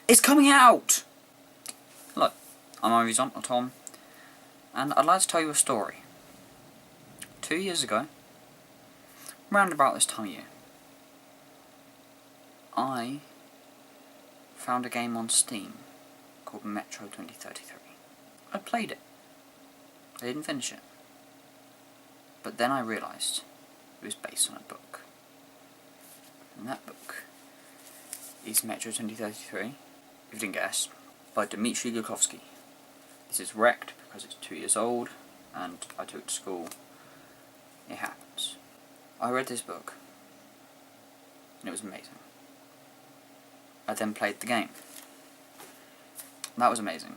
It's coming out! Look, I'm Armoury's Uncle Tom, and I'd like to tell you a story. 2 years ago, round about this time of year, I found a game on Steam called Metro 2033. I played it. I didn't finish it. But then I realised it was based on a book. And that book is Metro 2033, if you didn't guess, by Dmitry Glukhovsky. This is wrecked because it's 2 years old and I took it to school. It happens. I read this book and it was amazing. I then played the game. That was amazing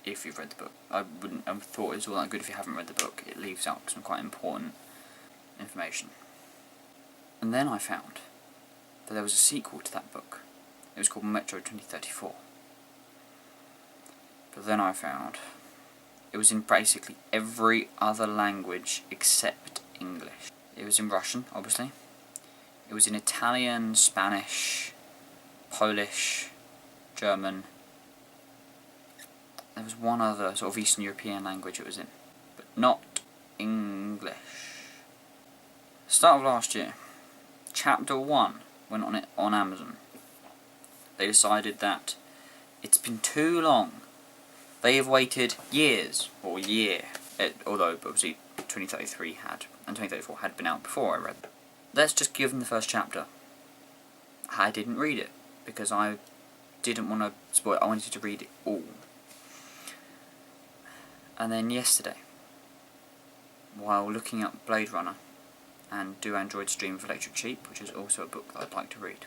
if you've read the book. I wouldn't have thought it was all that good if you haven't read the book. It leaves out some quite important information. And then I found that there was a sequel to that book. It was called Metro 2034. But then I found it was in basically every other language except English. It was in Russian, obviously. It was in Italian, Spanish, Polish, German. There was one other sort of Eastern European language it was in, but not English. Start of last year, Chapter 1 went on it on Amazon. They decided that it's been too long. They have waited years, or a year, although obviously 2033 had, and 2034 had been out before I read it. Let's just give them the first chapter. I didn't read it, because I didn't want to spoil it. I wanted to read it all. And then yesterday, while looking up Blade Runner and Do Androids Dream of Electric Sheep, which is also a book that I'd like to read,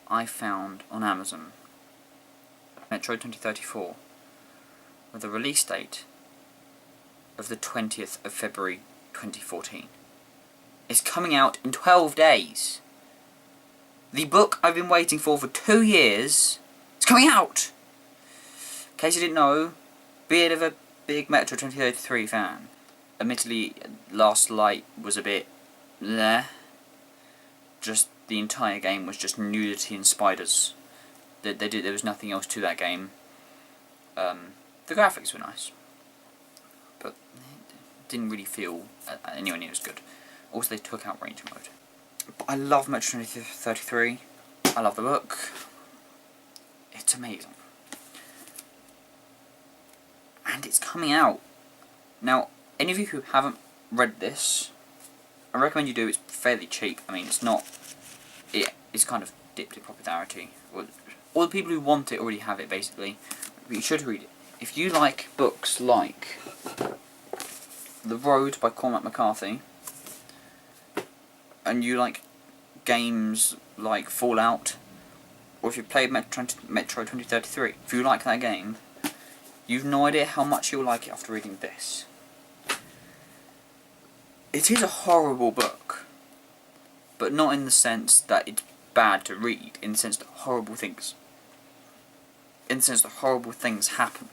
I found on Amazon Metro 2034 with a release date of the 20th of February 2014. It's coming out in 12 days. The book I've been waiting for 2 years is coming out! In case you didn't know, bit of a big Metro 2033 fan. Admittedly, Last Light was a bit there. Just the entire game was just nudity and spiders. There was nothing else to that game. The graphics were nice, but it didn't really feel anywhere near as good. Also, they took out Ranger mode. But I love Metro 2033. I love the book. It's amazing. And it's coming out. Now, any of you who haven't read this, I recommend you do. It's fairly cheap. I mean, it's not... It's kind of dipped in popularity. All the people who want it already have it, basically. But you should read it. If you like books like The Road by Cormac McCarthy, and you like games like Fallout, or if you played Metro 2033, if you like that game, you've no idea how much you'll like it after reading this. It is a horrible book, but not in the sense that it's bad to read, in the sense that horrible things happen.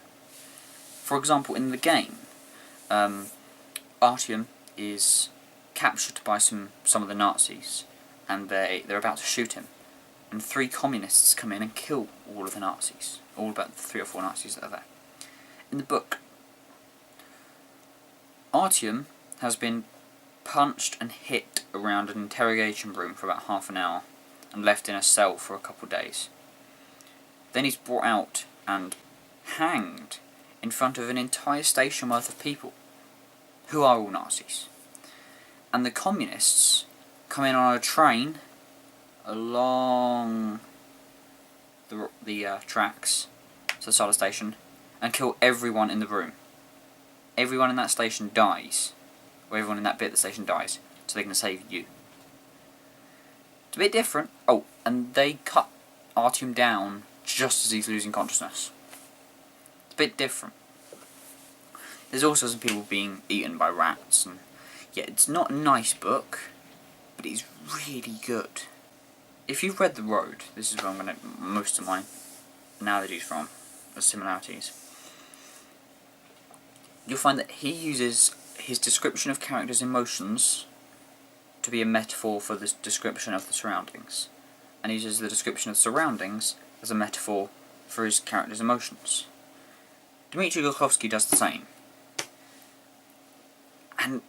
For example, in the game, Artyom is captured by some of the Nazis, and they're about to shoot him, and 3 communists come in and kill all of the Nazis, all about the 3 or 4 Nazis that are there. In the book, Artyom has been punched and hit around an interrogation room for about half an hour and left in a cell for a couple of days. Then he's brought out and hanged in front of an entire station worth of people who are all Nazis. And the communists come in on a train along the tracks to the side of the station and kill everyone in the room. Everyone in that station dies, or everyone in that bit of the station dies, so they can save you. It's a bit different. Oh, and they cut Artyom down just as he's losing consciousness. It's a bit different. There's also some people being eaten by rats, and yeah, it's not a nice book, but it's really good. If you've read The Road, this is where I'm going to get most of my analogies from, the similarities. You'll find that he uses his description of characters' emotions to be a metaphor for the description of the surroundings. and uses the description of surroundings as a metaphor for his character's emotions. Dmitry Glukhovsky does the same. And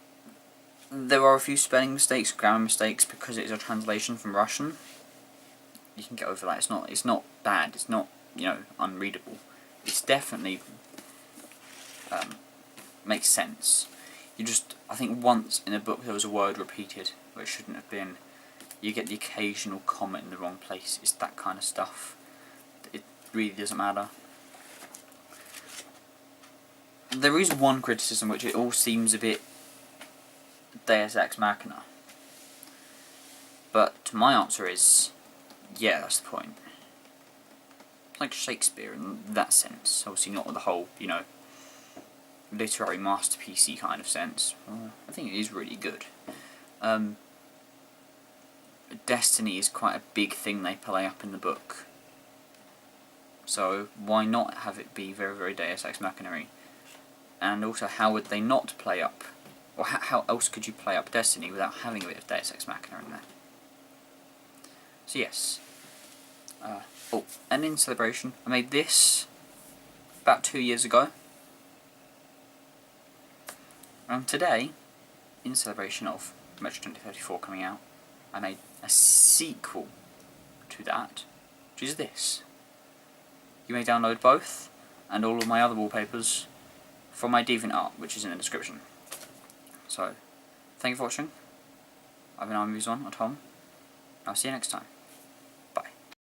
there are a few spelling mistakes, grammar mistakes, because it is a translation from Russian. You can get over that. It's not bad. It's not, unreadable. It's definitely makes sense. I think once in a book there was a word repeated where it shouldn't have been. You get the occasional comment in the wrong place. It's that kind of stuff. It really doesn't matter. There is one criticism which it all seems a bit Deus Ex Machina. But my answer is, yeah, that's the point. It's like Shakespeare in that sense. Obviously not the whole, literary masterpiece-y kind of sense. I think it is really good. Destiny is quite a big thing they play up in the book. So why not have it be very, very Deus Ex Machina-y? And also, how would they not play up, or how else could you play up Destiny without having a bit of Deus Ex Machina in there? So yes. And in celebration, I made this about 2 years ago. And today, in celebration of Metro 2034 coming out, I made a sequel to that, which is this. You may download both, and all of my other wallpapers, from my DeviantArt, which is in the description. So, thank you for watching. I've been Armoury on, or Tom. I'll see you next time.